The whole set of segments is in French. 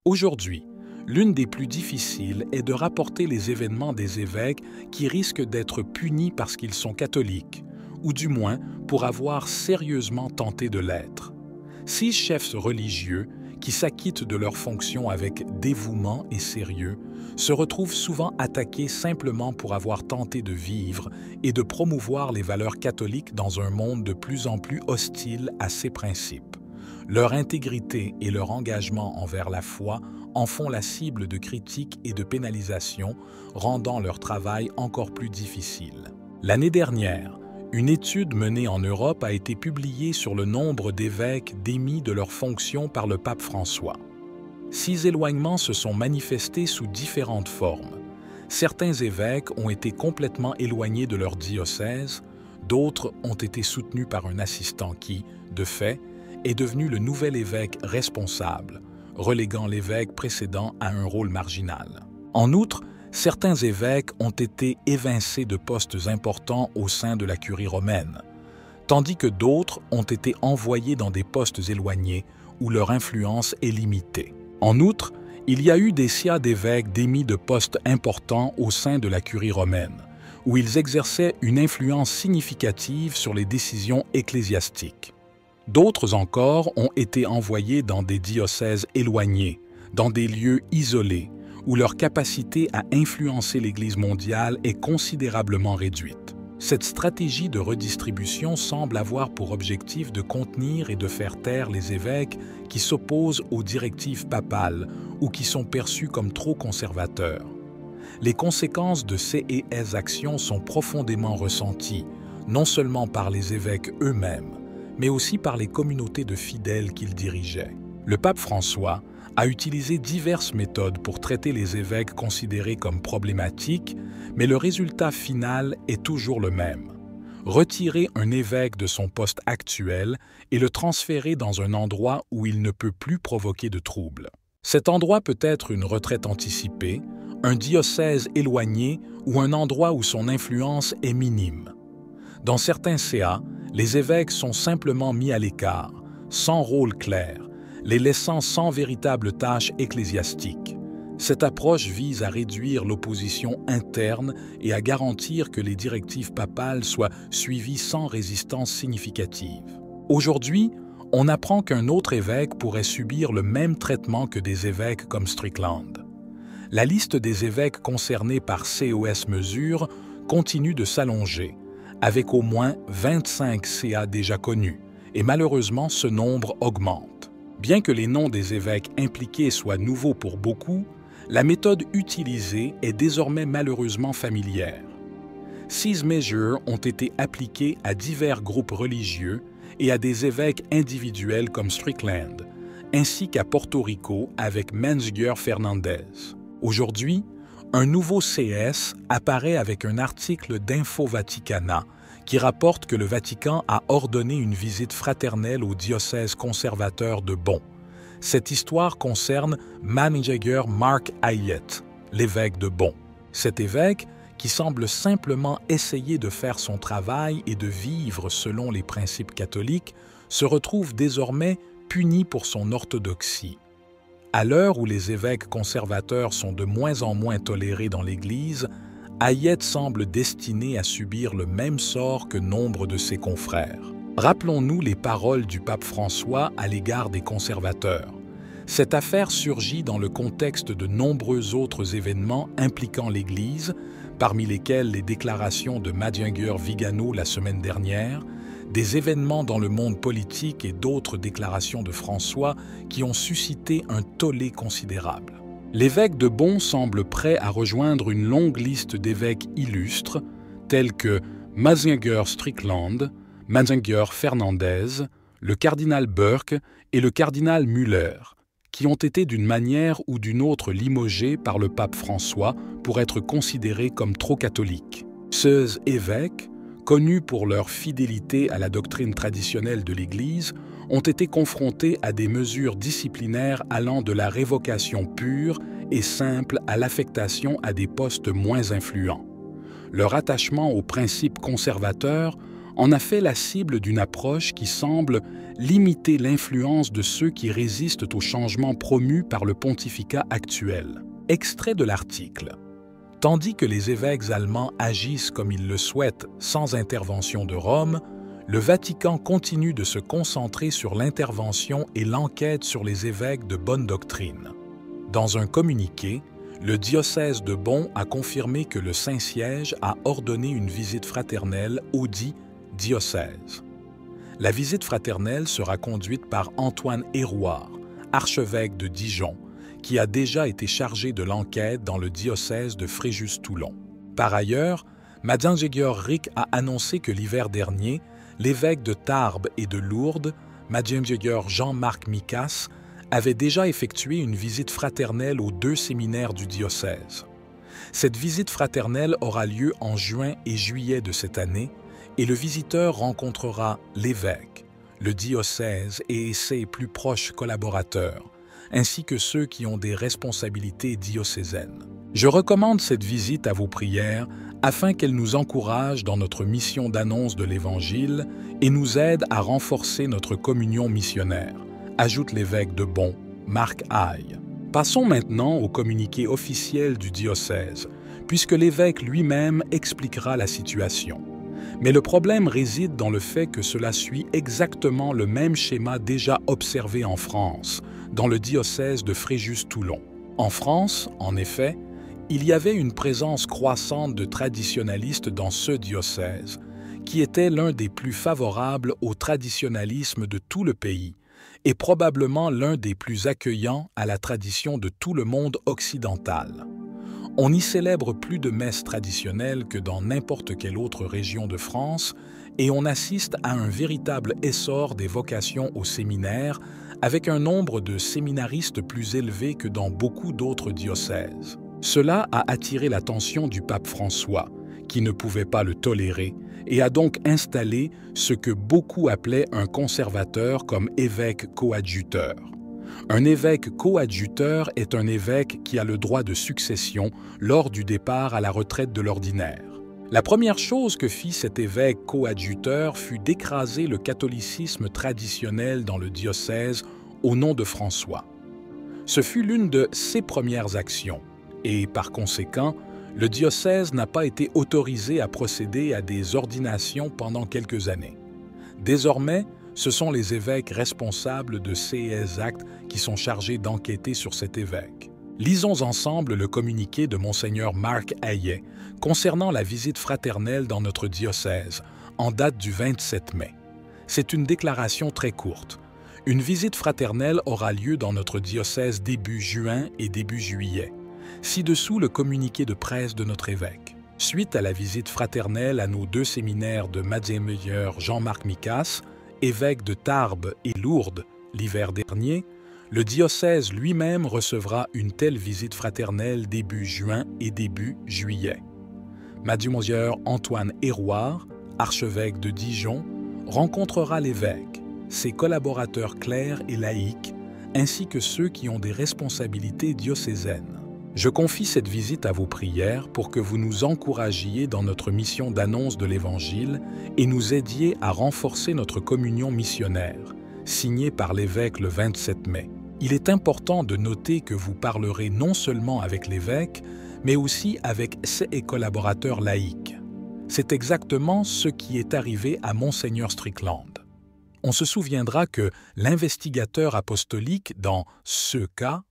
Aujourd'hui, l'une des plus difficiles est de rapporter les événements des évêques qui risquent d'être punis parce qu'ils sont catholiques, ou du moins pour avoir sérieusement tenté de l'être. 6 chefs religieux, qui s'acquittent de leurs fonctions avec dévouement et sérieux, se retrouvent souvent attaqués simplement pour avoir tenté de vivre et de promouvoir les valeurs catholiques dans un monde de plus en plus hostile à ces principes. Leur intégrité et leur engagement envers la foi en font la cible de critiques et de pénalisations, rendant leur travail encore plus difficile. L'année dernière, une étude menée en Europe a été publiée sur le nombre d'évêques démis de leurs fonctions par le pape François. 6 éloignements se sont manifestés sous différentes formes. Certains évêques ont été complètement éloignés de leur diocèse, d'autres ont été soutenus par un assistant qui, de fait, est devenu le nouvel évêque responsable, reléguant l'évêque précédent à un rôle marginal. En outre, certains évêques ont été évincés de postes importants au sein de la curie romaine, tandis que d'autres ont été envoyés dans des postes éloignés où leur influence est limitée. En outre, il y a eu des sias d'évêques démis de postes importants au sein de la curie romaine, où ils exerçaient une influence significative sur les décisions ecclésiastiques. D'autres encore ont été envoyés dans des diocèses éloignés, dans des lieux isolés, où leur capacité à influencer l'Église mondiale est considérablement réduite. Cette stratégie de redistribution semble avoir pour objectif de contenir et de faire taire les évêques qui s'opposent aux directives papales ou qui sont perçus comme trop conservateurs. Les conséquences de ces actions sont profondément ressenties, non seulement par les évêques eux-mêmes, mais aussi par les communautés de fidèles qu'ils dirigeaient. Le pape François a utilisé diverses méthodes pour traiter les évêques considérés comme problématiques, mais le résultat final est toujours le même. Retirer un évêque de son poste actuel et le transférer dans un endroit où il ne peut plus provoquer de troubles. Cet endroit peut être une retraite anticipée, un diocèse éloigné ou un endroit où son influence est minime. Dans certains CA, les évêques sont simplement mis à l'écart, sans rôle clair, les laissant sans véritable tâche ecclésiastique. Cette approche vise à réduire l'opposition interne et à garantir que les directives papales soient suivies sans résistance significative. Aujourd'hui, on apprend qu'un autre évêque pourrait subir le même traitement que des évêques comme Strickland. La liste des évêques concernés par COS mesures continue de s'allonger, avec au moins 25 CA déjà connus, et malheureusement ce nombre augmente. Bien que les noms des évêques impliqués soient nouveaux pour beaucoup, la méthode utilisée est désormais malheureusement familière. 6 mesures ont été appliquées à divers groupes religieux et à des évêques individuels comme Strickland, ainsi qu'à Porto Rico avec Menziger Fernandez. Aujourd'hui, un nouveau CS apparaît avec un article d'Info Vaticana qui rapporte que le Vatican a ordonné une visite fraternelle au diocèse conservateur de Bonn. Cette histoire concerne Menziger Mark Hayet, l'évêque de Bonn. Cet évêque, qui semble simplement essayer de faire son travail et de vivre selon les principes catholiques, se retrouve désormais puni pour son orthodoxie. À l'heure où les évêques conservateurs sont de moins en moins tolérés dans l'Église, Hayet semble destiné à subir le même sort que nombre de ses confrères. Rappelons-nous les paroles du pape François à l'égard des conservateurs. Cette affaire surgit dans le contexte de nombreux autres événements impliquant l'Église, parmi lesquels les déclarations de Menziger Vigano la semaine dernière, des événements dans le monde politique et d'autres déclarations de François qui ont suscité un tollé considérable. L'évêque de Bonn semble prêt à rejoindre une longue liste d'évêques illustres, tels que Menziger Strickland, Menziger Fernandez, le cardinal Burke et le cardinal Müller, qui ont été d'une manière ou d'une autre limogés par le pape François pour être considérés comme trop catholiques. Ces évêques, connus pour leur fidélité à la doctrine traditionnelle de l'Église, ont été confrontés à des mesures disciplinaires allant de la révocation pure et simple à l'affectation à des postes moins influents. Leur attachement aux principes conservateurs en a fait la cible d'une approche qui semble limiter l'influence de ceux qui résistent aux changements promus par le pontificat actuel. Extrait de l'article. Tandis que les évêques allemands agissent comme ils le souhaitent sans intervention de Rome, le Vatican continue de se concentrer sur l'intervention et l'enquête sur les évêques de bonne doctrine. Dans un communiqué, le diocèse de Bonn a confirmé que le Saint-Siège a ordonné une visite fraternelle audit diocèse. La visite fraternelle sera conduite par Antoine Hérouard, archevêque de Dijon, qui a déjà été chargé de l'enquête dans le diocèse de Fréjus-Toulon. Par ailleurs, Mgr Rick a annoncé que l'hiver dernier, l'évêque de Tarbes et de Lourdes, Mgr Jean-Marc Micas, avait déjà effectué une visite fraternelle aux 2 séminaires du diocèse. Cette visite fraternelle aura lieu en juin et juillet de cette année et le visiteur rencontrera l'évêque, le diocèse et ses plus proches collaborateurs, ainsi que ceux qui ont des responsabilités diocésaines. Je recommande cette visite à vos prières afin qu'elle nous encourage dans notre mission d'annonce de l'Évangile et nous aide à renforcer notre communion missionnaire, ajoute l'évêque de Bonn, Marc Haye. Passons maintenant au communiqué officiel du diocèse, puisque l'évêque lui-même expliquera la situation. Mais le problème réside dans le fait que cela suit exactement le même schéma déjà observé en France, dans le diocèse de Fréjus-Toulon. En France, en effet, il y avait une présence croissante de traditionalistes dans ce diocèse, qui était l'un des plus favorables au traditionalisme de tout le pays et probablement l'un des plus accueillants à la tradition de tout le monde occidental. On y célèbre plus de messes traditionnelles que dans n'importe quelle autre région de France et on assiste à un véritable essor des vocations au séminaire avec un nombre de séminaristes plus élevé que dans beaucoup d'autres diocèses. Cela a attiré l'attention du pape François, qui ne pouvait pas le tolérer, et a donc installé ce que beaucoup appelaient un conservateur comme évêque coadjuteur. Un évêque coadjuteur est un évêque qui a le droit de succession lors du départ à la retraite de l'ordinaire. La première chose que fit cet évêque coadjuteur fut d'écraser le catholicisme traditionnel dans le diocèse au nom de François. Ce fut l'une de ses premières actions, et par conséquent, le diocèse n'a pas été autorisé à procéder à des ordinations pendant quelques années. Désormais, ce sont les évêques responsables de ces actes qui sont chargés d'enquêter sur cet évêque. Lisons ensemble le communiqué de Monseigneur Marc Haye concernant la visite fraternelle dans notre diocèse, en date du 27 mai. C'est une déclaration très courte. Une visite fraternelle aura lieu dans notre diocèse début juin et début juillet. Ci-dessous le communiqué de presse de notre évêque. Suite à la visite fraternelle à nos 2 séminaires de Mgr Jean-Marc Micas, évêque de Tarbes et Lourdes l'hiver dernier, le diocèse lui-même recevra une telle visite fraternelle début juin et début juillet. Mgr Antoine Hérouard, archevêque de Dijon, rencontrera l'évêque, ses collaborateurs clercs et laïcs, ainsi que ceux qui ont des responsabilités diocésaines. Je confie cette visite à vos prières pour que vous nous encouragiez dans notre mission d'annonce de l'Évangile et nous aidiez à renforcer notre communion missionnaire, signée par l'évêque le 27 mai. Il est important de noter que vous parlerez non seulement avec l'évêque, mais aussi avec ses collaborateurs laïcs. C'est exactement ce qui est arrivé à Monseigneur Strickland. On se souviendra que l'investigateur apostolique dans ce cas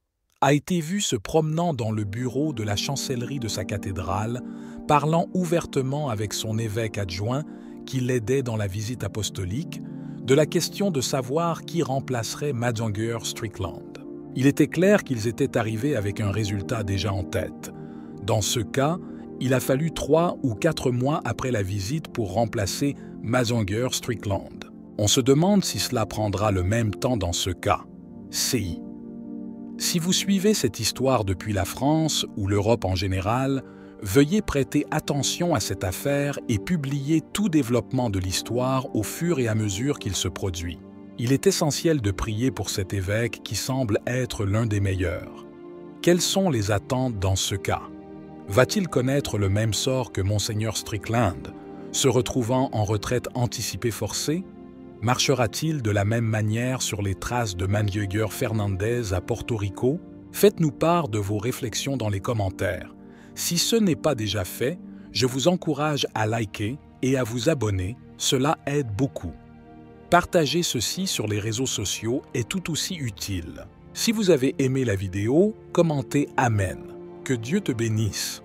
a été vu se promenant dans le bureau de la chancellerie de sa cathédrale, parlant ouvertement avec son évêque adjoint qui l'aidait dans la visite apostolique, de la question de savoir qui remplacerait Mgr Strickland. Il était clair qu'ils étaient arrivés avec un résultat déjà en tête. Dans ce cas, il a fallu 3 ou 4 mois après la visite pour remplacer Mgr Strickland. On se demande si cela prendra le même temps dans ce cas. CI. Si vous suivez cette histoire depuis la France ou l'Europe en général, veuillez prêter attention à cette affaire et publier tout développement de l'histoire au fur et à mesure qu'il se produit. Il est essentiel de prier pour cet évêque qui semble être l'un des meilleurs. Quelles sont les attentes dans ce cas? Va-t-il connaître le même sort que Monseigneur Strickland, Se retrouvant en retraite anticipée forcée, marchera-t-il de la même manière sur les traces de Manlioguer Fernandez à Porto Rico? Faites-nous part de vos réflexions dans les commentaires. Si ce n'est pas déjà fait, je vous encourage à liker et à vous abonner, cela aide beaucoup. Partager ceci sur les réseaux sociaux est tout aussi utile. Si vous avez aimé la vidéo, commentez Amen. Que Dieu te bénisse.